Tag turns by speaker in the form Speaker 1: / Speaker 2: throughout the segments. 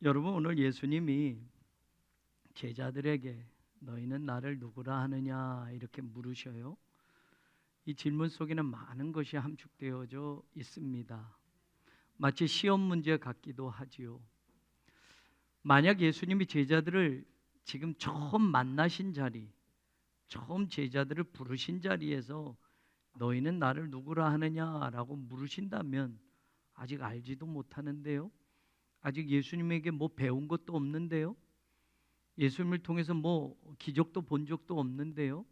Speaker 1: 여러분, 오늘 예수님이 제자들에게 너희는 나를 누구라 하느냐 이렇게 물으셔요. 이 질문 속에는 많은 것이 함축되어져 있습니다. 마치 시험 문제 같기도 하지요. 만약 예수님이 제자들을 지금 처음 만나신 자리, 처음 제자들을 부르신 자리에서 너희는 나를 누구라 하느냐라고 물으신다면 아직 알지도 못하는데요. 아직 예수님에게 뭐 배운 것도 없는데요. 예수님을 통해서 뭐 기적도 본 적도 없는데요.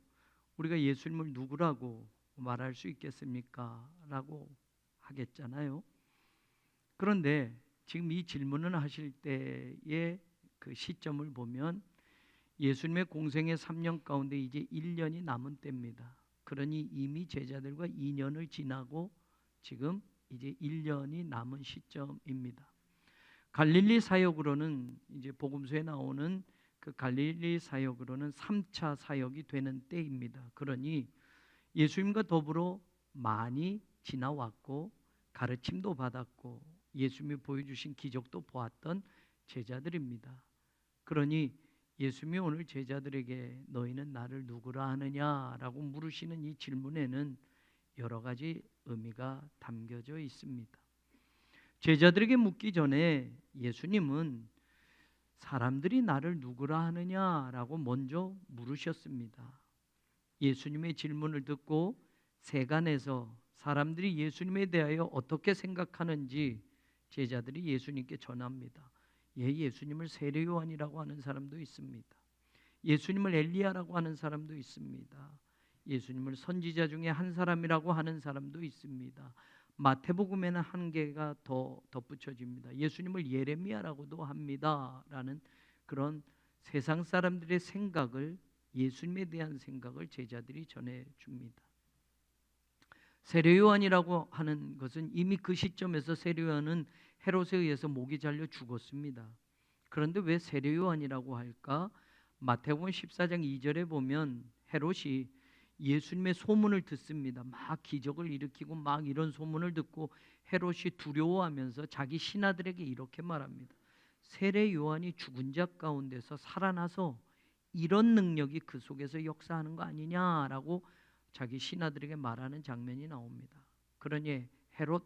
Speaker 1: 우리가 예수님을 누구라고 말할 수 있겠습니까? 라고 하겠잖아요. 그런데 지금 이 질문을 하실 때의 그 시점을 보면 예수님의 공생의 3년 가운데 이제 1년이 남은 때입니다. 그러니 이미 제자들과 2년을 지나고 지금 이제 1년이 남은 시점입니다. 갈릴리 사역으로는 이제 복음서에 나오는 그 갈릴리 사역으로는 3차 사역이 되는 때입니다. 그러니 예수님과 더불어 많이 지나왔고 가르침도 받았고 예수님이 보여주신 기적도 보았던 제자들입니다. 그러니 예수님이 오늘 제자들에게 너희는 나를 누구라 하느냐라고 물으시는 이 질문에는 여러 가지 의미가 담겨져 있습니다. 제자들에게 묻기 전에 예수님은 사람들이 나를 누구라 하느냐라고 먼저 물으셨습니다. 예수님의 질문을 듣고 세간에서 사람들이 예수님에 대하여 어떻게 생각하는지 제자들이 예수님께 전합니다. 예수님을 세례 요한이라고 하는 사람도 있습니다. 예수님을 엘리야라고 하는 사람도 있습니다. 예수님을 선지자 중에 한 사람이라고 하는 사람도 있습니다. 마태복음에는 한 개가 더 덧붙여집니다. 예수님을 예레미야라고도 합니다. 라는 그런 세상 사람들의 생각을, 예수님에 대한 생각을 제자들이 전해줍니다. 세례 요한이라고 하는 것은 이미 그 시점에서 세례 요한은 헤롯에 의해서 목이 잘려 죽었습니다. 그런데 왜 세례 요한이라고 할까? 마태복음 14장 2절에 보면 헤롯이 예수님의 소문을 듣습니다. 막 기적을 일으키고 막 이런 소문을 듣고 헤롯이 두려워하면서 자기 신하들에게 이렇게 말합니다. 세례 요한이 죽은 자 가운데서 살아나서 이런 능력이 그 속에서 역사하는 거 아니냐라고 자기 신하들에게 말하는 장면이 나옵니다. 그러니 헤롯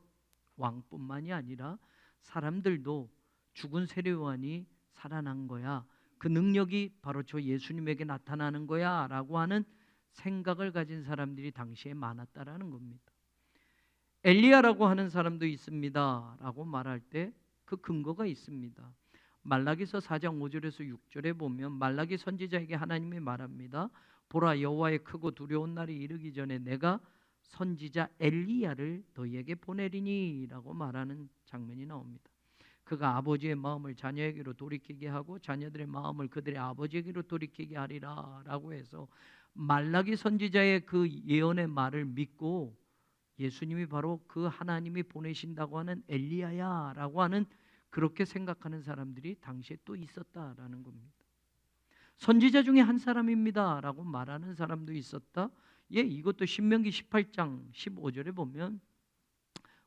Speaker 1: 왕뿐만이 아니라 사람들도 죽은 세례 요한이 살아난 거야, 그 능력이 바로 저 예수님에게 나타나는 거야 라고 하는 생각을 가진 사람들이 당시에 많았다라는 겁니다. 엘리야라고 하는 사람도 있습니다 라고 말할 때 그 근거가 있습니다. 말라기서 4장 5절에서 6절에 보면 말라기 선지자에게 하나님이 말합니다. 보라, 여호와의 크고 두려운 날이 이르기 전에 내가 선지자 엘리야를 너희에게 보내리니 라고 말하는 장면이 나옵니다. 그가 아버지의 마음을 자녀에게로 돌이키게 하고 자녀들의 마음을 그들의 아버지에게로 돌이키게 하리라 라고 해서 말라기 선지자의 그 예언의 말을 믿고 예수님이 바로 그 하나님이 보내신다고 하는 엘리야야 라고 하는, 그렇게 생각하는 사람들이 당시에 또 있었다라는 겁니다. 선지자 중에 한 사람입니다 라고 말하는 사람도 있었다. 이것도 신명기 18장 15절에 보면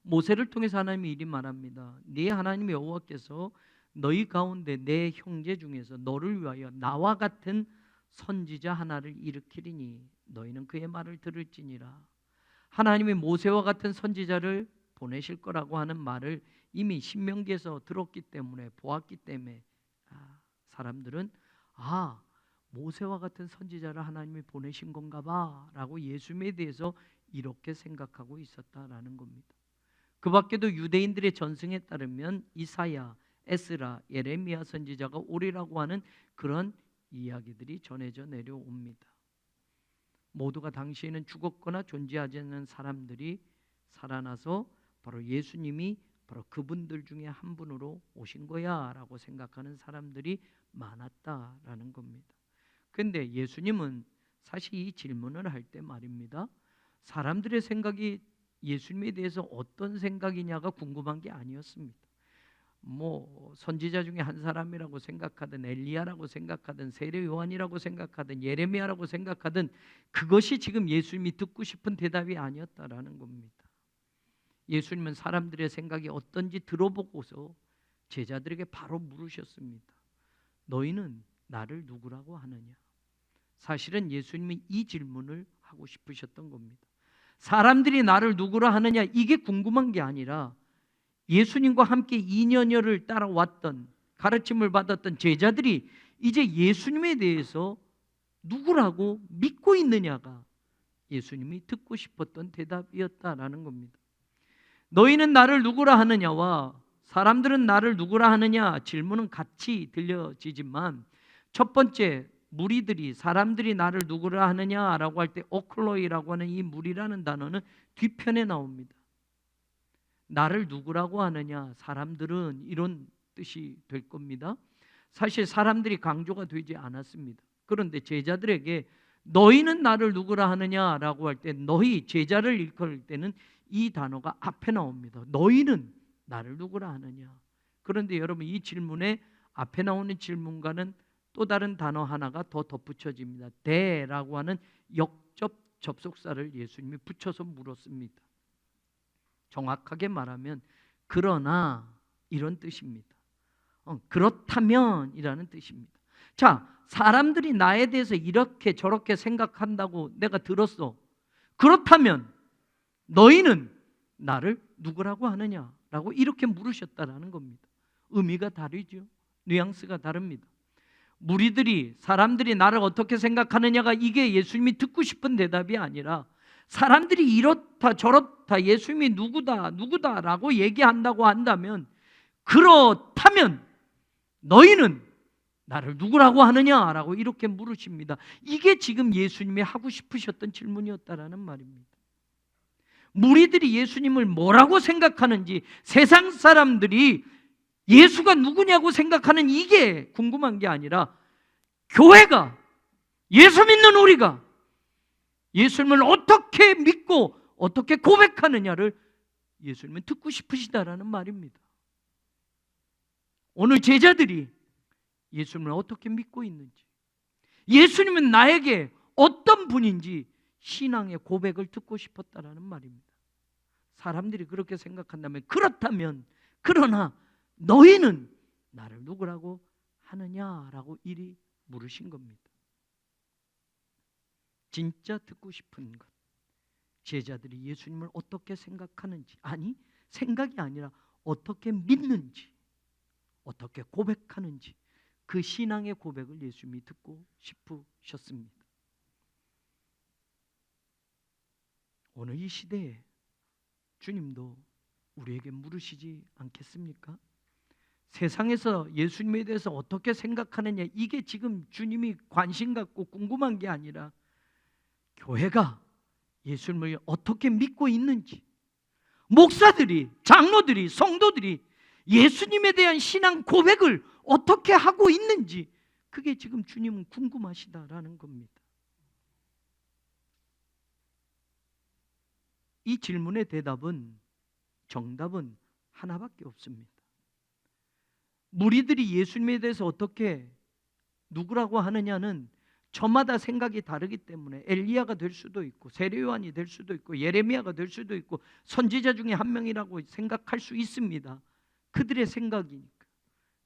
Speaker 1: 모세를 통해서 하나님이 이리 말합니다. 네 하나님 여호와께서 너희 가운데 내 형제 중에서 너를 위하여 나와 같은 선지자 하나를 일으키리니 너희는 그의 말을 들을지니라. 하나님이 모세와 같은 선지자를 보내실 거라고 하는 말을 이미 신명기에서 들었기 때문에, 보았기 때문에 사람들은 모세와 같은 선지자를 하나님이 보내신 건가 봐 라고 예수님에 대해서 이렇게 생각하고 있었다라는 겁니다. 그 밖에도 유대인들의 전승에 따르면 이사야, 에스라, 예레미야 선지자가 오리라고 하는 그런 이야기들이 전해져 내려옵니다. 모두가 당시에는 죽었거나 존재하지 않는 사람들이 살아나서 바로 예수님이 바로 그분들 중에 한 분으로 오신 거야 라고 생각하는 사람들이 많았다라는 겁니다. 그런데 예수님은 사실 이 질문을 할 때 말입니다, 사람들의 생각이 예수님에 대해서 어떤 생각이냐가 궁금한 게 아니었습니다. 선지자 중에 한 사람이라고 생각하든 엘리야라고 생각하든 세례 요한이라고 생각하든 예레미야라고 생각하든 그것이 지금 예수님이 듣고 싶은 대답이 아니었다라는 겁니다. 예수님은 사람들의 생각이 어떤지 들어보고서 제자들에게 바로 물으셨습니다. 너희는 나를 누구라고 하느냐? 사실은 예수님이 이 질문을 하고 싶으셨던 겁니다. 사람들이 나를 누구라 하느냐, 이게 궁금한 게 아니라 예수님과 함께 2년여를 따라왔던, 가르침을 받았던 제자들이 이제 예수님에 대해서 누구라고 믿고 있느냐가 예수님이 듣고 싶었던 대답이었다라는 겁니다. 너희는 나를 누구라 하느냐와 사람들은 나를 누구라 하느냐 질문은 같이 들려지지만, 첫 번째 무리들이 사람들이 나를 누구라 하느냐라고 할 때 오클로이라고 하는 이 무리라는 단어는 뒤편에 나옵니다. 나를 누구라고 하느냐, 사람들은, 이런 뜻이 될 겁니다. 사실 사람들이 강조가 되지 않았습니다. 그런데 제자들에게 너희는 나를 누구라 하느냐라고 할 때, 너희, 제자를 일컬을 때는 이 단어가 앞에 나옵니다. 너희는 나를 누구라 하느냐. 그런데 여러분, 이 질문에 앞에 나오는 질문과는 또 다른 단어 하나가 더 덧붙여집니다. 대라고 하는 역접 접속사를 예수님이 붙여서 물었습니다. 정확하게 말하면 그러나, 이런 뜻입니다. 그렇다면 이라는 뜻입니다. 자, 사람들이 나에 대해서 이렇게 저렇게 생각한다고 내가 들었어. 그렇다면 너희는 나를 누구라고 하느냐라고 이렇게 물으셨다라는 겁니다. 의미가 다르죠. 뉘앙스가 다릅니다. 무리들이, 사람들이 나를 어떻게 생각하느냐가 이게 예수님이 듣고 싶은 대답이 아니라, 사람들이 이렇다 저렇다, 예수님이 누구다라고 얘기한다고 한다면, 그렇다면 너희는 나를 누구라고 하느냐라고 이렇게 물으십니다. 이게 지금 예수님이 하고 싶으셨던 질문이었다라는 말입니다. 무리들이 예수님을 뭐라고 생각하는지, 세상 사람들이 예수가 누구냐고 생각하는 이게 궁금한 게 아니라, 교회가, 예수 믿는 우리가 예수님을 어떻게 믿고 어떻게 고백하느냐를 예수님은 듣고 싶으시다라는 말입니다. 오늘 제자들이 예수님을 어떻게 믿고 있는지, 예수님은 나에게 어떤 분인지 신앙의 고백을 듣고 싶었다라는 말입니다. 사람들이 그렇게 생각한다면, 그렇다면 그러나 너희는 나를 누구라고 하느냐라고 이리 물으신 겁니다. 진짜 듣고 싶은 것, 제자들이 예수님을 어떻게 생각하는지, 아니 생각이 아니라 어떻게 믿는지, 어떻게 고백하는지, 그 신앙의 고백을 예수님이 듣고 싶으셨습니다. 오늘 이 시대에 주님도 우리에게 물으시지 않겠습니까? 세상에서 예수님에 대해서 어떻게 생각하느냐, 이게 지금 주님이 관심 갖고 궁금한 게 아니라, 교회가 예수님을 어떻게 믿고 있는지, 목사들이, 장로들이, 성도들이 예수님에 대한 신앙 고백을 어떻게 하고 있는지, 그게 지금 주님은 궁금하시다라는 겁니다. 이 질문의 대답은, 정답은 하나밖에 없습니다. 무리들이 예수님에 대해서 어떻게 누구라고 하느냐는 저마다 생각이 다르기 때문에 엘리야가 될 수도 있고, 세례요한이 될 수도 있고, 예레미야가 될 수도 있고, 선지자 중에 한 명이라고 생각할 수 있습니다. 그들의 생각이니까.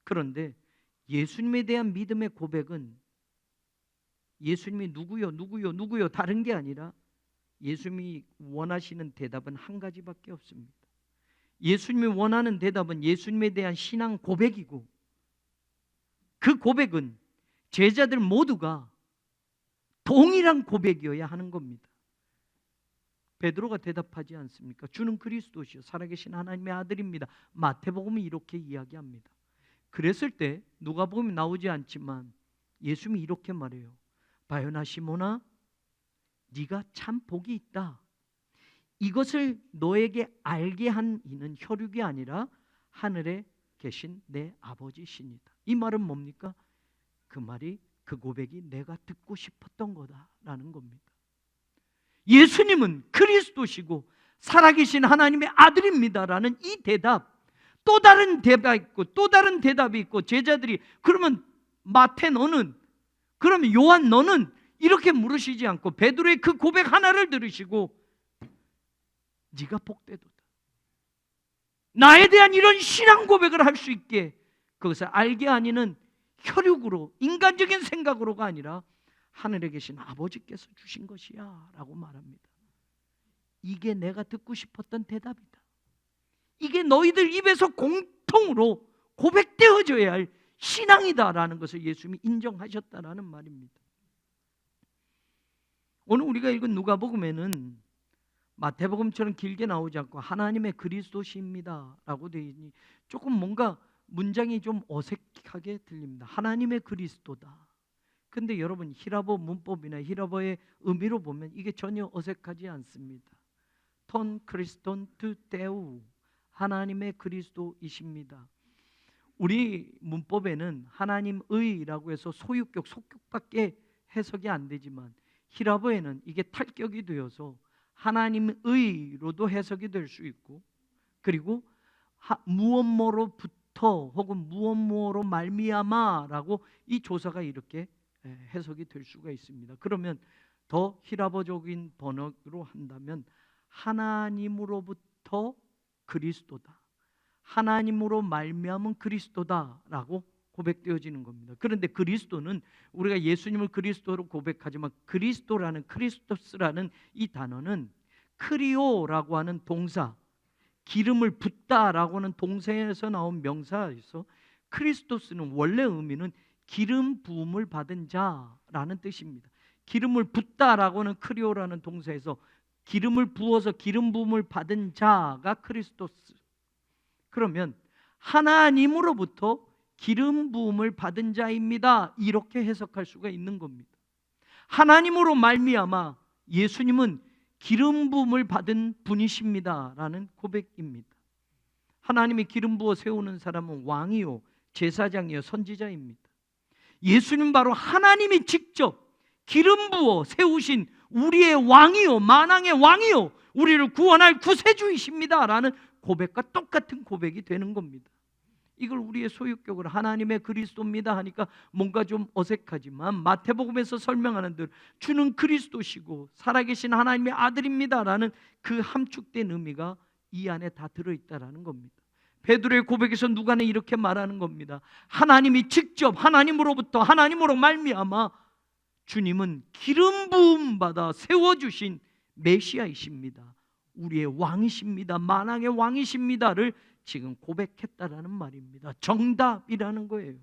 Speaker 1: 그런데 예수님에 대한 믿음의 고백은 예수님이 누구요 다른 게 아니라, 예수님이 원하시는 대답은 한 가지밖에 없습니다. 예수님이 원하는 대답은 예수님에 대한 신앙 고백이고, 그 고백은 제자들 모두가 동일한 고백이어야 하는 겁니다. 베드로가 대답하지 않습니까? 주는 그리스도시요 살아계신 하나님의 아들입니다. 마태복음이 이렇게 이야기합니다. 그랬을 때 누가복음이 나오지 않지만 예수님이 이렇게 말해요. 바요나 시몬아, 네가 참 복이 있다. 이것을 너에게 알게 한 이는 혈육이 아니라 하늘에 계신 내 아버지시니다. 이 말은 뭡니까? 그 말이, 그 고백이 내가 듣고 싶었던 거다라는 겁니다. 예수님은 그리스도시고 살아계신 하나님의 아들입니다라는 이 대답, 또 다른 대답이 있고 또 다른 대답이 있고, 제자들이 그러면 마태 너는, 그러면 요한 너는, 이렇게 물으시지 않고 베드로의 그 고백 하나를 들으시고 네가 복되도다. 나에 대한 이런 신앙 고백을 할 수 있게 그것을 알게 아니는 혈육으로, 인간적인 생각으로가 아니라 하늘에 계신 아버지께서 주신 것이야 라고 말합니다. 이게 내가 듣고 싶었던 대답이다. 이게 너희들 입에서 공통으로 고백되어져야 할 신앙이다라는 것을 예수님이 인정하셨다라는 말입니다. 오늘 우리가 읽은 누가복음에는 마태복음처럼 길게 나오지 않고 하나님의 그리스도시입니다 라고 되어 있니 조금 뭔가 문장이 좀 어색하게 들립니다. 하나님의 그리스도다. 근데 여러분 히라보 문법이나 히라보의 의미로 보면 이게 전혀 어색하지 않습니다. 톤 크리스톤 투 데우, 하나님의 그리스도이십니다. 우리 문법에는 하나님의라고 해서 소유격, 속격밖에 해석이 안 되지만 히라보에는 이게 탈격이 되어서 하나님의로도 해석이 될 수 있고, 그리고 무엇뭐로부터 혹은 무엇뭐로 말미암아라고 이 조사가 이렇게 해석이 될 수가 있습니다. 그러면 더 히라보적인 번역으로 한다면 하나님으로부터 그리스도다, 하나님으로 말미암은 그리스도다라고 고백되어지는 겁니다. 그런데 그리스도는 우리가 예수님을 그리스도로 고백하지만 그리스도라는, 크리스토스라는 이 단어는 크리오라고 하는 동사, 기름을 붓다라고 하는 동사에서 나온 명사에서 크리스토스는 원래 의미는 기름 부음을 받은 자라는 뜻입니다. 기름을 붓다라고 하는 크리오라는 동사에서 기름을 부어서 기름 부음을 받은 자가 크리스토스. 그러면 하나님으로부터 기름 부음을 받은 자입니다. 이렇게 해석할 수가 있는 겁니다. 하나님으로 말미암아 예수님은 기름 부음을 받은 분이십니다 라는 고백입니다. 하나님이 기름 부어 세우는 사람은 왕이요, 제사장이요, 선지자입니다. 예수님 바로 하나님이 직접 기름 부어 세우신 우리의 왕이요, 만왕의 왕이요, 우리를 구원할 구세주이십니다 라는 고백과 똑같은 고백이 되는 겁니다. 이걸 우리의 소유격으로 하나님의 그리스도입니다 하니까 뭔가 좀 어색하지만 마태복음에서 설명하는 대로 주는 그리스도시고 살아계신 하나님의 아들입니다라는 그 함축된 의미가 이 안에 다 들어있다라는 겁니다. 베드로의 고백에서 누가는 이렇게 말하는 겁니다. 하나님이 직접 하나님으로부터, 하나님으로 말미암아 주님은 기름 부음 받아 세워주신 메시아이십니다, 우리의 왕이십니다, 만왕의 왕이십니다를 지금 고백했다라는 말입니다. 정답이라는 거예요.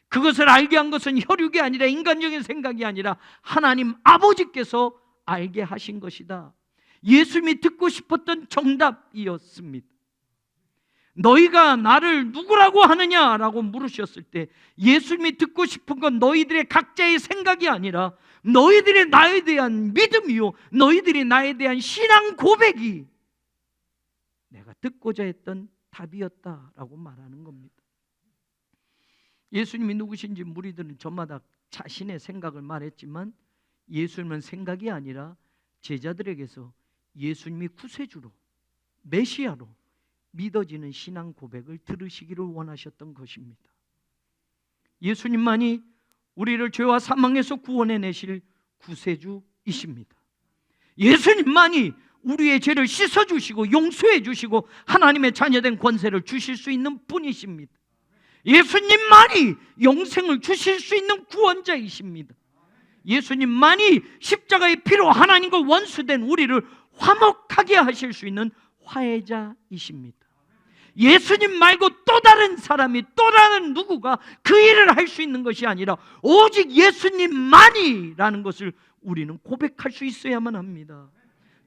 Speaker 1: 그것을 알게 한 것은 혈육이 아니라 인간적인 생각이 아니라 하나님 아버지께서 알게 하신 것이다. 예수님이 듣고 싶었던 정답이었습니다. 너희가 나를 누구라고 하느냐라고 물으셨을 때 예수님이 듣고 싶은 건 너희들의 각자의 생각이 아니라 너희들이 나에 대한 믿음이요, 너희들이 나에 대한 신앙 고백이 내가 듣고자 했던 답이었다라고 말하는 겁니다. 예수님이 누구신지 무리들은 저마다 자신의 생각을 말했지만 예수님은 생각이 아니라 제자들에게서 예수님이 구세주로, 메시아로 믿어지는 신앙 고백을 들으시기를 원하셨던 것입니다. 예수님만이 우리를 죄와 사망에서 구원해내실 구세주이십니다. 예수님만이 우리의 죄를 씻어주시고 용서해주시고 하나님의 자녀된 권세를 주실 수 있는 분이십니다. 예수님만이 영생을 주실 수 있는 구원자이십니다. 예수님만이 십자가의 피로 하나님과 원수된 우리를 화목하게 하실 수 있는 화해자이십니다. 예수님 말고 또 다른 사람이, 또 다른 누구가 그 일을 할 수 있는 것이 아니라 오직 예수님만이라는 것을 우리는 고백할 수 있어야만 합니다.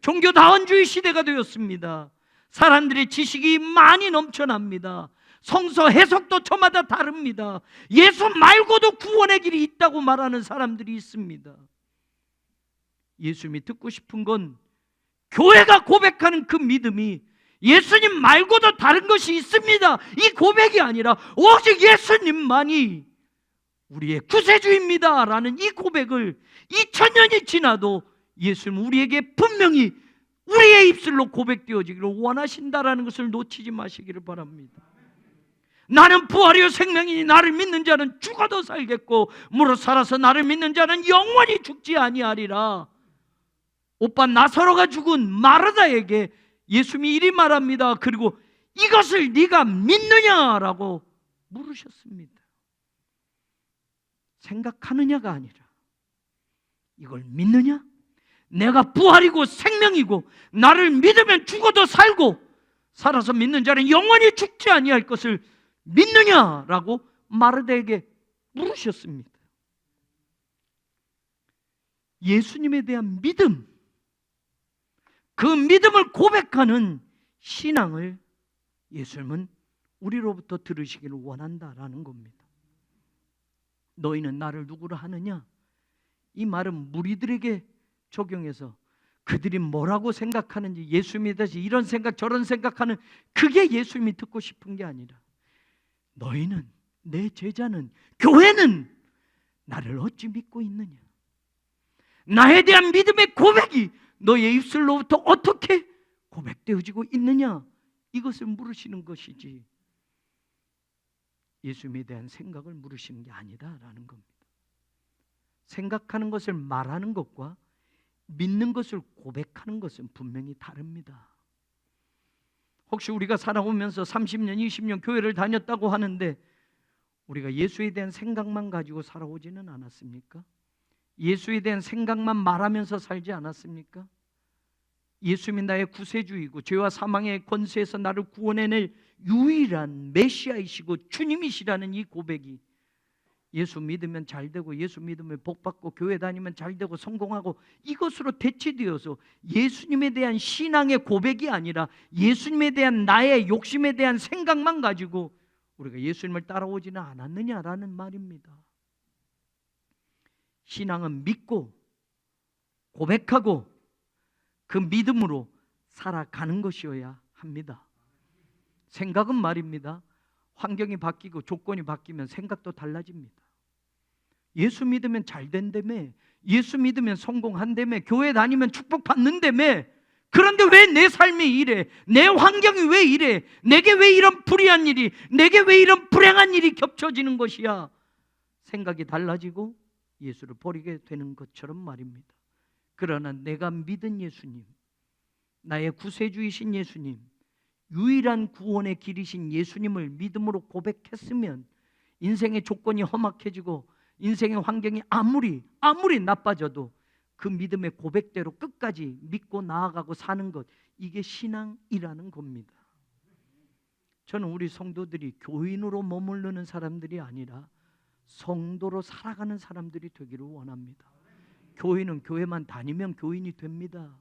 Speaker 1: 종교다원주의 시대가 되었습니다. 사람들의 지식이 많이 넘쳐납니다. 성서 해석도 저마다 다릅니다. 예수 말고도 구원의 길이 있다고 말하는 사람들이 있습니다. 예수님이 듣고 싶은 건 교회가 고백하는 그 믿음이 예수님 말고도 다른 것이 있습니다, 이 고백이 아니라 오직 예수님만이 우리의 구세주입니다 라는 이 고백을 2000년이 지나도 예수님 우리에게 분명히 우리의 입술로 고백되어지기를 원하신다라는 것을 놓치지 마시기를 바랍니다. 나는 부활이요 생명이니 나를 믿는 자는 죽어도 살겠고 무릇 살아서 나를 믿는 자는 영원히 죽지 아니하리라. 오빠 나사로가 죽은 마르다에게 예수님이 이리 말합니다. 그리고 이것을 네가 믿느냐라고 물으셨습니다. 생각하느냐가 아니라 이걸 믿느냐? 내가 부활이고 생명이고 나를 믿으면 죽어도 살고 살아서 믿는 자는 영원히 죽지 아니할 것을 믿느냐라고 마르다에게 물으셨습니다. 예수님에 대한 믿음, 그 믿음을 고백하는 신앙을 예수님은 우리로부터 들으시기를 원한다라는 겁니다. 너희는 나를 누구로 하느냐? 이 말은 무리들에게 적용해서 그들이 뭐라고 생각하는지, 예수님에 대해서 이런 생각 저런 생각하는, 그게 예수님이 듣고 싶은 게 아니라 너희는, 내 제자는, 교회는 나를 어찌 믿고 있느냐? 나에 대한 믿음의 고백이 너의 입술로부터 어떻게 고백되어지고 있느냐? 이것을 물으시는 것이지 예수님에 대한 생각을 물으시는 게 아니다라는 겁니다. 생각하는 것을 말하는 것과 믿는 것을 고백하는 것은 분명히 다릅니다. 혹시 우리가 살아오면서 30년, 20년 교회를 다녔다고 하는데 우리가 예수에 대한 생각만 가지고 살아오지는 않았습니까? 예수에 대한 생각만 말하면서 살지 않았습니까? 예수님이 나의 구세주이고 죄와 사망의 권세에서 나를 구원해낼 유일한 메시아이시고 주님이시라는 이 고백이 예수 믿으면 잘되고 예수 믿으면 복받고 교회 다니면 잘되고 성공하고 이것으로 대치되어서 예수님에 대한 신앙의 고백이 아니라 예수님에 대한 나의 욕심에 대한 생각만 가지고 우리가 예수님을 따라오지는 않았느냐라는 말입니다. 신앙은 믿고 고백하고 그 믿음으로 살아가는 것이어야 합니다. 생각은 말입니다. 환경이 바뀌고 조건이 바뀌면 생각도 달라집니다. 예수 믿으면 잘 된다며, 예수 믿으면 성공한다며, 교회 다니면 축복받는다며, 그런데 왜 내 삶이 이래? 내 환경이 왜 이래? 내게 왜 이런 불의한 일이, 내게 왜 이런 불행한 일이 겹쳐지는 것이야? 생각이 달라지고 예수를 버리게 되는 것처럼 말입니다. 그러나 내가 믿은 예수님, 나의 구세주이신 예수님, 유일한 구원의 길이신 예수님을 믿음으로 고백했으면 인생의 조건이 험악해지고 인생의 환경이 아무리 나빠져도 그 믿음의 고백대로 끝까지 믿고 나아가고 사는 것, 이게 신앙이라는 겁니다. 저는 우리 성도들이 교인으로 머무르는 사람들이 아니라 성도로 살아가는 사람들이 되기를 원합니다. 교인은 교회만 다니면 교인이 됩니다.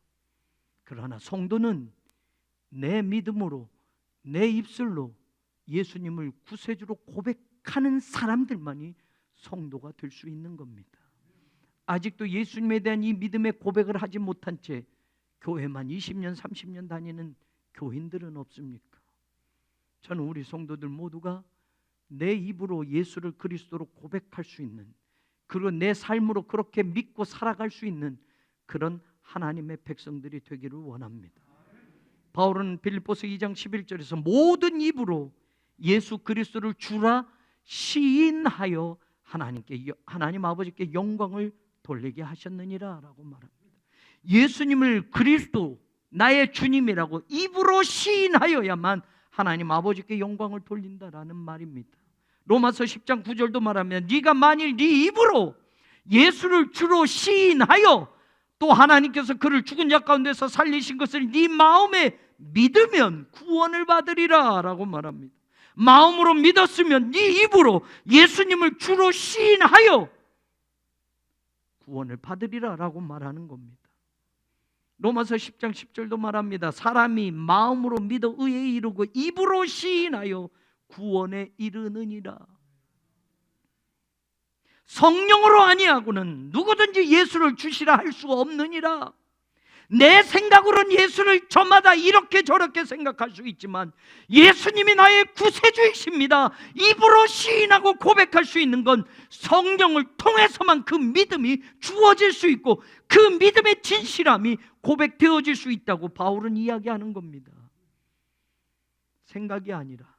Speaker 1: 그러나 성도는 내 믿음으로, 내 입술로 예수님을 구세주로 고백하는 사람들만이 성도가 될 수 있는 겁니다. 아직도 예수님에 대한 이 믿음의 고백을 하지 못한 채 교회만 20년, 30년 다니는 교인들은 없습니까? 저는 우리 성도들 모두가 내 입으로 예수를 그리스도로 고백할 수 있는, 그리고 내 삶으로 그렇게 믿고 살아갈 수 있는 그런 하나님의 백성들이 되기를 원합니다. 바울은 빌립보서 2장 11절에서 모든 입으로 예수 그리스도를 주라 시인하여 하나님 아버지께 영광을 돌리게 하셨느니라 라고 말합니다. 예수님을 그리스도, 나의 주님이라고 입으로 시인하여야만 하나님 아버지께 영광을 돌린다라는 말입니다. 로마서 10장 9절도 말하면 네가 만일 네 입으로 예수를 주로 시인하여 또 하나님께서 그를 죽은 자 가운데서 살리신 것을 네 마음에 믿으면 구원을 받으리라 라고 말합니다. 마음으로 믿었으면 네 입으로 예수님을 주로 시인하여 구원을 받으리라 라고 말하는 겁니다. 로마서 10장 10절도 말합니다. 사람이 마음으로 믿어 의에 이르고 입으로 시인하여 구원에 이르느니라. 성령으로 아니하고는 누구든지 예수를 주시라 할 수 없느니라. 내 생각으로는 예수를 저마다 이렇게 저렇게 생각할 수 있지만 예수님이 나의 구세주이십니다. 입으로 시인하고 고백할 수 있는 건 성령을 통해서만 그 믿음이 주어질 수 있고 그 믿음의 진실함이 고백되어질 수 있다고 바울은 이야기하는 겁니다. 생각이 아니라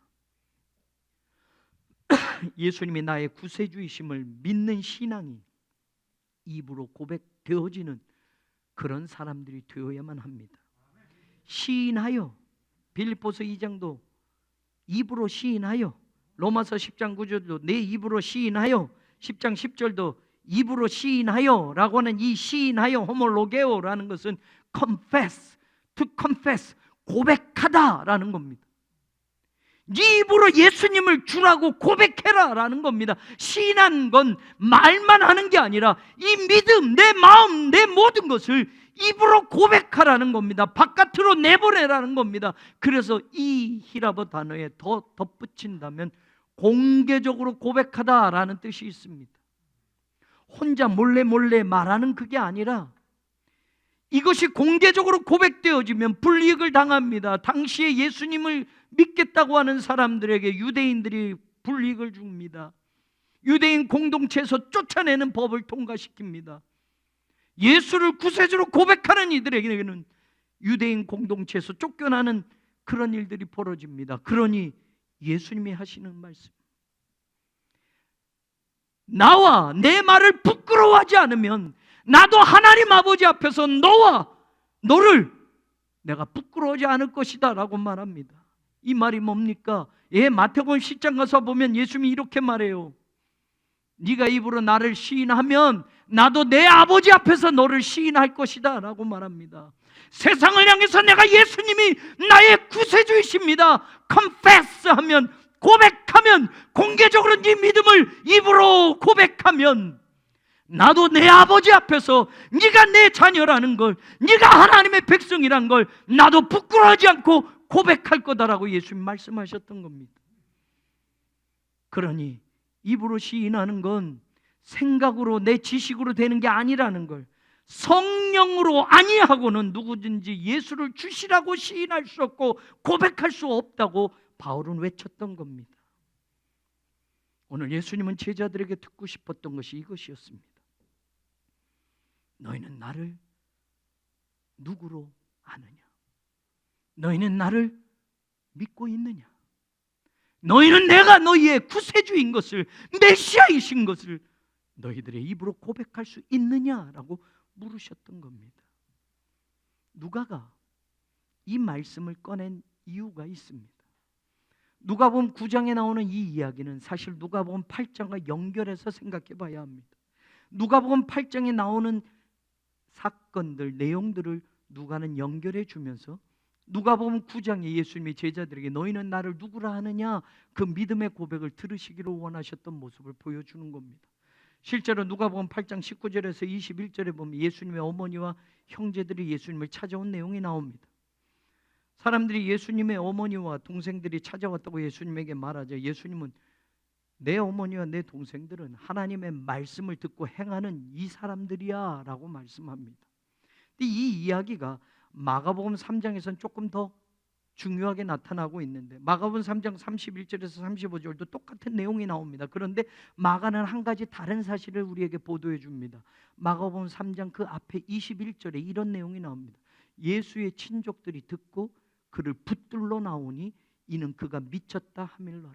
Speaker 1: 예수님이 나의 구세주이심을 믿는 신앙이 입으로 고백되어지는 그런 사람들이 되어야만 합니다. 시인하여, 빌립보서 2장도 입으로 시인하여, 로마서 10장 9절도 내 입으로 시인하여, 10장 10절도 입으로 시인하여 라고 하는 이 시인하여, 호몰로게오라는 것은 confess, to confess, 고백하다라는 겁니다. 네 입으로 예수님을 주라고 고백해라 라는 겁니다. 시인한 건 말만 하는 게 아니라 이 믿음, 내 마음, 내 모든 것을 입으로 고백하라는 겁니다. 바깥으로 내보내라는 겁니다. 그래서 이 히라보 단어에 더 덧붙인다면 공개적으로 고백하다라는 뜻이 있습니다. 혼자 몰래 말하는 그게 아니라 이것이 공개적으로 고백되어지면 불이익을 당합니다. 당시에 예수님을 믿겠다고 하는 사람들에게 유대인들이 불이익을 줍니다. 유대인 공동체에서 쫓아내는 법을 통과시킵니다. 예수를 구세주로 고백하는 이들에게는 유대인 공동체에서 쫓겨나는 그런 일들이 벌어집니다. 그러니 예수님이 하시는 말씀, 나와 내 말을 부끄러워하지 않으면 나도 하나님 아버지 앞에서 너를 내가 부끄러워하지 않을 것이다 라고 말합니다. 이 말이 뭡니까? 마태복음 10장 가서 보면 예수님이 이렇게 말해요. 네가 입으로 나를 시인하면 나도 내 아버지 앞에서 너를 시인할 것이다 라고 말합니다. 세상을 향해서 내가 예수님이 나의 구세주이십니다, confess 하면, 고백하면, 공개적으로 네 믿음을 입으로 고백하면 나도 내 아버지 앞에서 네가 내 자녀라는 걸, 네가 하나님의 백성이란 걸 나도 부끄러워하지 않고 고백할 거다라고 예수님 말씀하셨던 겁니다. 그러니 입으로 시인하는 건 생각으로 내 지식으로 되는 게 아니라는 걸, 성령으로 아니하고는 누구든지 예수를 주시라고 시인할 수 없고 고백할 수 없다고 바울은 외쳤던 겁니다. 오늘 예수님은 제자들에게 듣고 싶었던 것이 이것이었습니다. 너희는 나를 누구로 아느냐? 너희는 나를 믿고 있느냐? 너희는 내가 너희의 구세주인 것을, 메시아이신 것을 너희들의 입으로 고백할 수 있느냐라고 물으셨던 겁니다. 누가가 이 말씀을 꺼낸 이유가 있습니다. 누가복음 9장에 나오는 이 이야기는 사실 누가복음 8장과 연결해서 생각해 봐야 합니다. 누가복음 8장에 나오는 사건들, 내용들을 누가는 연결해 주면서 누가복음 9장에 예수님이 제자들에게 너희는 나를 누구라 하느냐, 그 믿음의 고백을 들으시기를 원하셨던 모습을 보여주는 겁니다. 실제로 누가복음 8장 19절에서 21절에 보면 예수님의 어머니와 형제들이 예수님을 찾아온 내용이 나옵니다. 사람들이 예수님의 어머니와 동생들이 찾아왔다고 예수님에게 말하자 예수님은 내 어머니와 내 동생들은 하나님의 말씀을 듣고 행하는 이 사람들이야 라고 말씀합니다. 이 이야기가 마가복음 3장에서는 조금 더 중요하게 나타나고 있는데, 마가복음 3장 31절에서 35절도 똑같은 내용이 나옵니다. 그런데 마가는 한 가지 다른 사실을 우리에게 보도해 줍니다. 마가복음 3장 그 앞에 21절에 이런 내용이 나옵니다. 예수의 친족들이 듣고 그를 붙들러 나오니 이는 그가 미쳤다 하밀러라.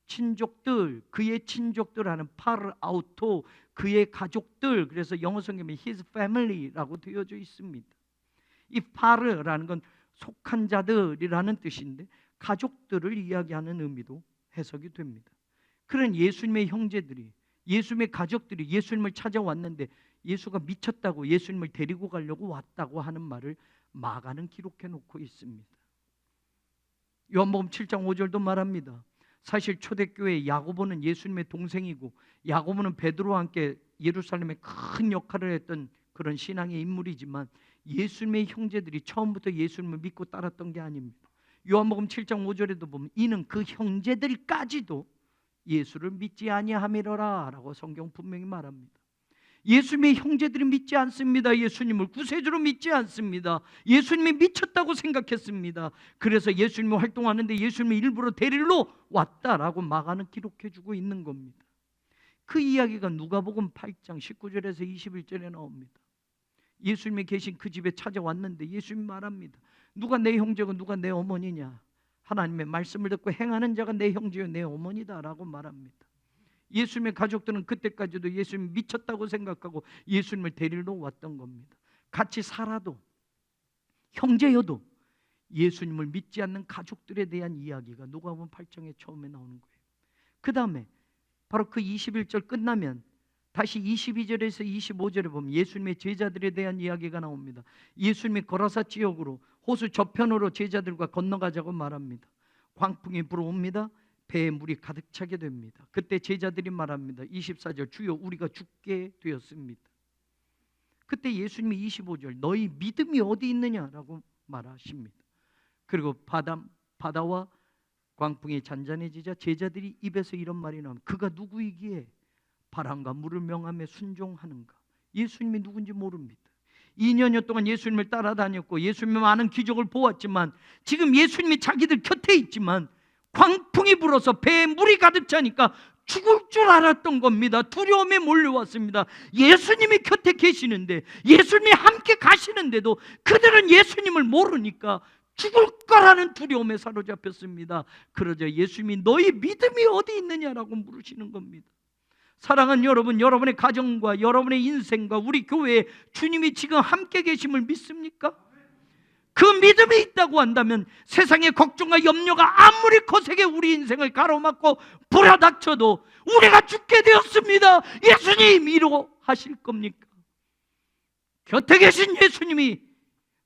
Speaker 1: 친족들, 그의 친족들 하는 파르 아우토, 그의 가족들, 그래서 영어 성경에 his family라고 되어져 있습니다. 이 파르라는 건 속한 자들이라는 뜻인데 가족들을 이야기하는 의미도 해석이 됩니다. 그런 예수님의 형제들이, 예수님의 가족들이 예수님을 찾아왔는데 예수가 미쳤다고 예수님을 데리고 가려고 왔다고 하는 말을 마가는 기록해 놓고 있습니다. 요한복음 7장 5절도 말합니다. 사실 초대교회 야고보는 예수님의 동생이고 야고보는 베드로와 함께 예루살렘에 큰 역할을 했던 그런 신앙의 인물이지만 예수님의 형제들이 처음부터 예수님을 믿고 따랐던 게 아닙니다. 요한복음 7장 5절에도 보면 이는 그 형제들까지도 예수를 믿지 아니함이로라 라고 성경 분명히 말합니다. 예수님의 형제들이 믿지 않습니다. 예수님을 구세주로 믿지 않습니다. 예수님이 미쳤다고 생각했습니다. 그래서 예수님이 활동하는데 예수님이 일부러 데리러 왔다라고 마가는 기록해주고 있는 겁니다. 그 이야기가 누가복음 8장 19절에서 21절에 나옵니다. 예수님이 계신 그 집에 찾아왔는데 예수님이 말합니다. 누가 내 형제고 누가 내 어머니냐? 하나님의 말씀을 듣고 행하는 자가 내 형제요 내 어머니다라고 말합니다. 예수님의 가족들은 그때까지도 예수님 미쳤다고 생각하고 예수님을 데리러 왔던 겁니다. 같이 살아도 형제여도 예수님을 믿지 않는 가족들에 대한 이야기가 누가복음 8장에 처음에 나오는 거예요. 그 다음에 바로 그 21절 끝나면 다시 22절에서 25절에 보면 예수님의 제자들에 대한 이야기가 나옵니다. 예수님이 거라사 지역으로 호수 저편으로 제자들과 건너가자고 말합니다. 광풍이 불어옵니다. 배에 물이 가득 차게 됩니다. 그때 제자들이 말합니다. 24절, 주여 우리가 죽게 되었습니다. 그때 예수님이 25절, 너희 믿음이 어디 있느냐라고 말하십니다. 그리고 바다와 광풍이 잔잔해지자 제자들이 입에서 이런 말이 나옵니다. 그가 누구이기에 바람과 물을 명하며 순종하는가? 예수님이 누군지 모릅니다. 2년여 동안 예수님을 따라다녔고 예수님의 많은 기적을 보았지만 지금 예수님이 자기들 곁에 있지만 광풍이 불어서 배에 물이 가득 차니까 죽을 줄 알았던 겁니다. 두려움에 몰려왔습니다. 예수님이 곁에 계시는데, 예수님이 함께 가시는데도 그들은 예수님을 모르니까 죽을 거라는 두려움에 사로잡혔습니다. 그러자 예수님이 너희 믿음이 어디 있느냐라고 물으시는 겁니다. 사랑하는 여러분, 여러분의 가정과 여러분의 인생과 우리 교회에 주님이 지금 함께 계심을 믿습니까? 그 믿음이 있다고 한다면 세상의 걱정과 염려가 아무리 거세게 우리 인생을 가로막고 불어닥쳐도 우리가 죽게 되었습니다. 예수님 위로하실 겁니까? 곁에 계신 예수님이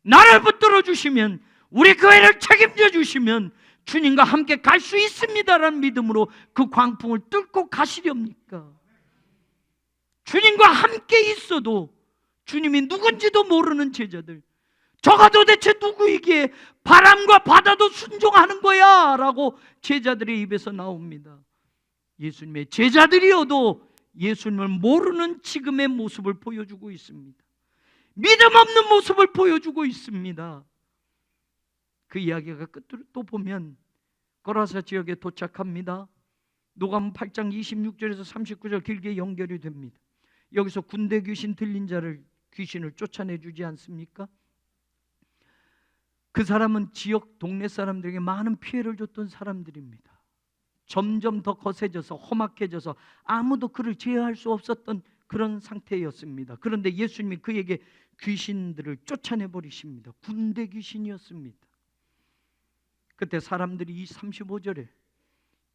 Speaker 1: 나를 붙들어 주시면, 우리 교회를 책임져 주시면 주님과 함께 갈 수 있습니다라는 믿음으로 그 광풍을 뚫고 가시렵니까? 주님과 함께 있어도 주님이 누군지도 모르는 제자들, 저가 도대체 누구이기에 바람과 바다도 순종하는 거야 라고 제자들의 입에서 나옵니다. 예수님의 제자들이어도 예수님을 모르는 지금의 모습을 보여주고 있습니다. 믿음 없는 모습을 보여주고 있습니다. 그 이야기가 끝으로 또 보면 거라사 지역에 도착합니다. 누가복음 8장 26절에서 39절 길게 연결이 됩니다. 여기서 군대 귀신 들린 자를, 귀신을 쫓아내주지 않습니까? 그 사람은 지역 동네 사람들에게 많은 피해를 줬던 사람들입니다. 점점 더 거세져서 험악해져서 아무도 그를 제어할 수 없었던 그런 상태였습니다. 그런데 예수님이 그에게 귀신들을 쫓아내버리십니다. 군대 귀신이었습니다. 그때 사람들이 이 35절에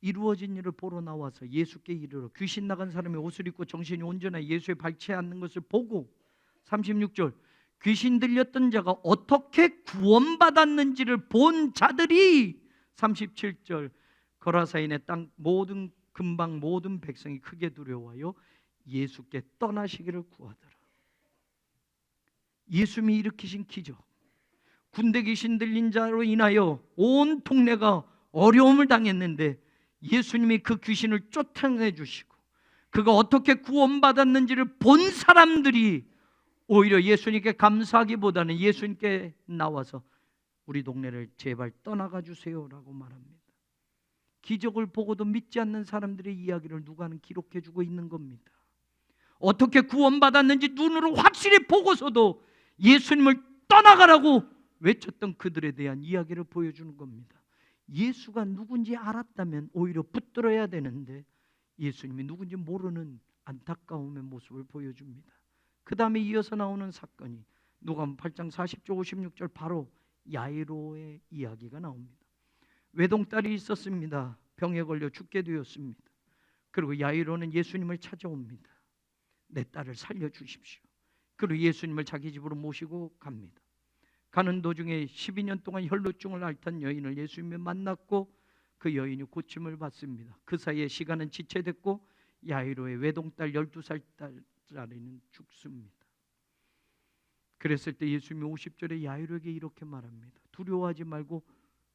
Speaker 1: 이루어진 일을 보러 나와서 예수께 이르러 귀신 나간 사람이 옷을 입고 정신이 온전하여 예수에 밟지 않는 것을 보고, 36절, 귀신 들렸던 자가 어떻게 구원받았는지를 본 자들이, 37절, 거라사인의 땅 모든 근방 모든 백성이 크게 두려워하여 예수께 떠나시기를 구하더라. 예수님이 일으키신 기적, 군대 귀신 들린 자로 인하여 온 동네가 어려움을 당했는데 예수님이 그 귀신을 쫓아내 주시고 그가 어떻게 구원받았는지를 본 사람들이 오히려 예수님께 감사하기보다는 예수님께 나와서 우리 동네를 제발 떠나가 주세요라고 말합니다. 기적을 보고도 믿지 않는 사람들의 이야기를 누가는 기록해 주고 있는 겁니다. 어떻게 구원받았는지 눈으로 확실히 보고서도 예수님을 떠나가라고 외쳤던 그들에 대한 이야기를 보여주는 겁니다. 예수가 누군지 알았다면 오히려 붙들어야 되는데 예수님이 누군지 모르는 안타까움의 모습을 보여줍니다. 그 다음에 이어서 나오는 사건이 누가복음 8장 40절 56절 바로 야이로의 이야기가 나옵니다. 외동딸이 있었습니다. 병에 걸려 죽게 되었습니다. 그리고 야이로는 예수님을 찾아옵니다. 내 딸을 살려주십시오. 그리고 예수님을 자기 집으로 모시고 갑니다. 가는 도중에 12년 동안 혈루증을 앓던 여인을 예수님이 만났고 그 여인이 고침을 받습니다. 그 사이에 시간은 지체됐고 야이로의 외동딸 12살짜리는 죽습니다. 그랬을 때 예수님이 50절에 야이로에게 이렇게 말합니다. 두려워하지 말고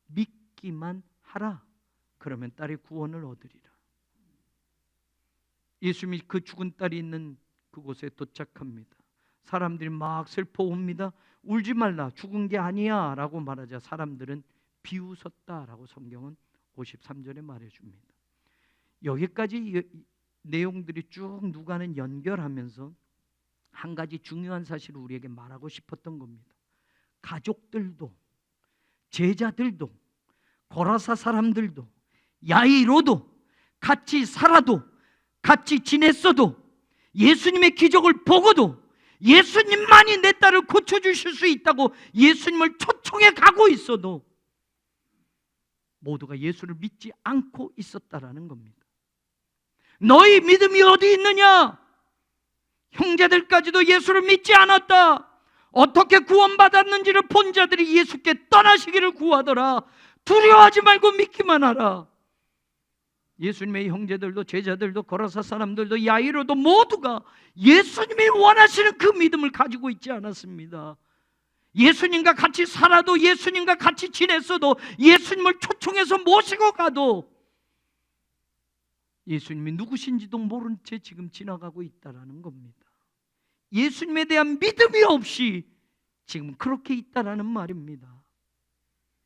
Speaker 1: 믿기만 하라. 그러면 딸이 구원을 얻으리라. 예수님이 그 죽은 딸이 있는 그곳에 도착합니다. 사람들이 막 슬퍼옵니다. 울지 말라, 죽은 게 아니야 라고 말하자 사람들은 비웃었다라고 성경은 53절에 말해줍니다. 여기까지 내용들이 쭉 누가는 연결하면서 한 가지 중요한 사실을 우리에게 말하고 싶었던 겁니다. 가족들도, 제자들도, 거라사 사람들도, 야이로도 같이 살아도, 같이 지냈어도, 예수님의 기적을 보고도 예수님만이 내 딸을 고쳐주실 수 있다고 예수님을 통해 가고 있어도 모두가 예수를 믿지 않고 있었다라는 겁니다. 너희 믿음이 어디 있느냐? 형제들까지도 예수를 믿지 않았다. 어떻게 구원받았는지를 본 자들이 예수께 떠나시기를 구하더라. 두려워하지 말고 믿기만 하라. 예수님의 형제들도 제자들도 거라사 사람들도 야이로도 모두가 예수님이 원하시는 그 믿음을 가지고 있지 않았습니다. 예수님과 같이 살아도, 예수님과 같이 지냈어도, 예수님을 초청해서 모시고 가도 예수님이 누구신지도 모른 채 지금 지나가고 있다는 겁니다. 예수님에 대한 믿음이 없이 지금 그렇게 있다는 말입니다.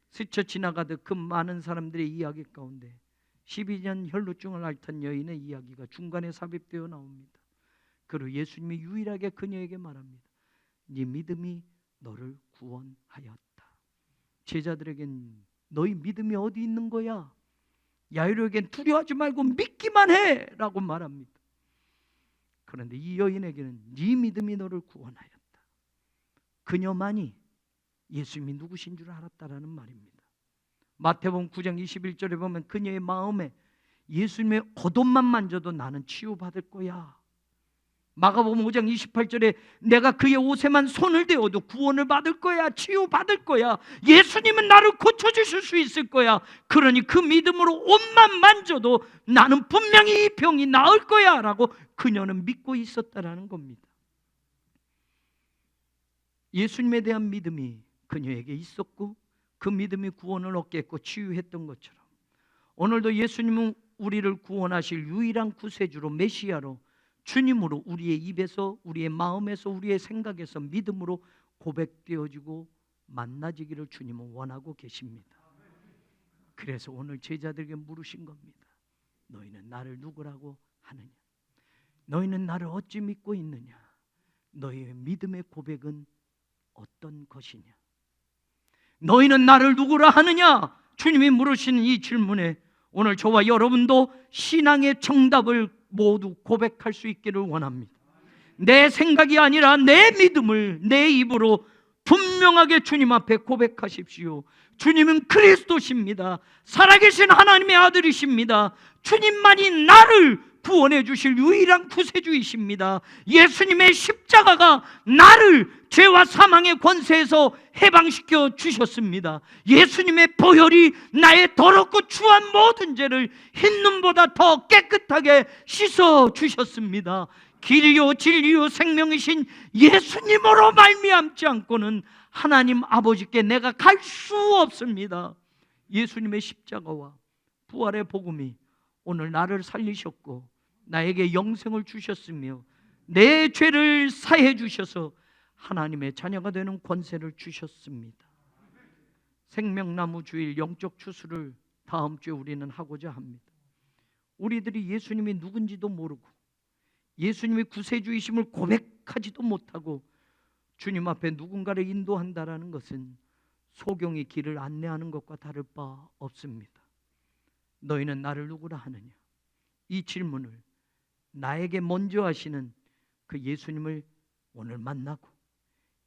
Speaker 1: 스쳐 지나가듯 그 많은 사람들의 이야기 가운데 12년 혈루증을 앓던 여인의 이야기가 중간에 삽입되어 나옵니다. 그리고 예수님이 유일하게 그녀에게 말합니다. 네 믿음이 너를 구원하였다. 제자들에겐 너희 믿음이 어디 있는 거야? 야이로에겐 두려워하지 말고 믿기만 해 라고 말합니다. 그런데 이 여인에게는 네 믿음이 너를 구원하였다. 그녀만이 예수님이 누구신 줄 알았다라는 말입니다. 마태복음 9장 21절에 보면 그녀의 마음에 예수님의 겉옷만 만져도 나는 치유받을 거야. 마가복음 5장 28절에 내가 그의 옷에만 손을 대어도 구원을 받을 거야, 치유받을 거야, 예수님은 나를 고쳐주실 수 있을 거야. 그러니 그 믿음으로 옷만 만져도 나는 분명히 이 병이 나을 거야 라고 그녀는 믿고 있었다라는 겁니다. 예수님에 대한 믿음이 그녀에게 있었고 그 믿음이 구원을 얻게 했고 치유했던 것처럼 오늘도 예수님은 우리를 구원하실 유일한 구세주로, 메시아로, 주님으로 우리의 입에서, 우리의 마음에서, 우리의 생각에서 믿음으로 고백되어지고 만나지기를 주님은 원하고 계십니다. 그래서 오늘 제자들에게 물으신 겁니다. 너희는 나를 누구라고 하느냐? 너희는 나를 어찌 믿고 있느냐? 너희의 믿음의 고백은 어떤 것이냐? 너희는 나를 누구라 하느냐? 주님이 물으시는 이 질문에 오늘 저와 여러분도 신앙의 정답을 모두 고백할 수 있기를 원합니다. 내 생각이 아니라 내 믿음을 내 입으로 분명하게 주님 앞에 고백하십시오. 주님은 그리스도십니다. 살아계신 하나님의 아들이십니다. 주님만이 나를 구원해 주실 유일한 구세주이십니다. 예수님의 십자가가 나를 죄와 사망의 권세에서 해방시켜 주셨습니다. 예수님의 보혈이 나의 더럽고 추한 모든 죄를 흰눈보다 더 깨끗하게 씻어 주셨습니다. 길이요 진리요 생명이신 예수님으로 말미암지 않고는 하나님 아버지께 내가 갈 수 없습니다. 예수님의 십자가와 부활의 복음이 오늘 나를 살리셨고 나에게 영생을 주셨으며 내 죄를 사해 주셔서 하나님의 자녀가 되는 권세를 주셨습니다. 생명나무 주일 영적 추수를 다음 주에 우리는 하고자 합니다. 우리들이 예수님이 누군지도 모르고 예수님이 구세주이심을 고백하지도 못하고 주님 앞에 누군가를 인도한다라는 것은 소경이 길을 안내하는 것과 다를 바 없습니다. 너희는 나를 누구라 하느냐? 이 질문을 나에게 먼저 하시는 그 예수님을 오늘 만나고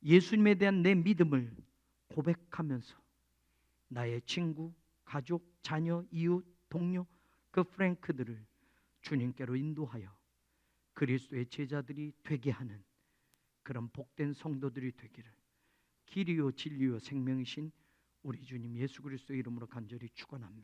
Speaker 1: 예수님에 대한 내 믿음을 고백하면서 나의 친구, 가족, 자녀, 이웃, 동료, 그 프랭크들을 주님께로 인도하여 그리스도의 제자들이 되게 하는 그런 복된 성도들이 되기를 길이요 진리요 생명이신 우리 주님 예수 그리스도의 이름으로 간절히 축원합니다.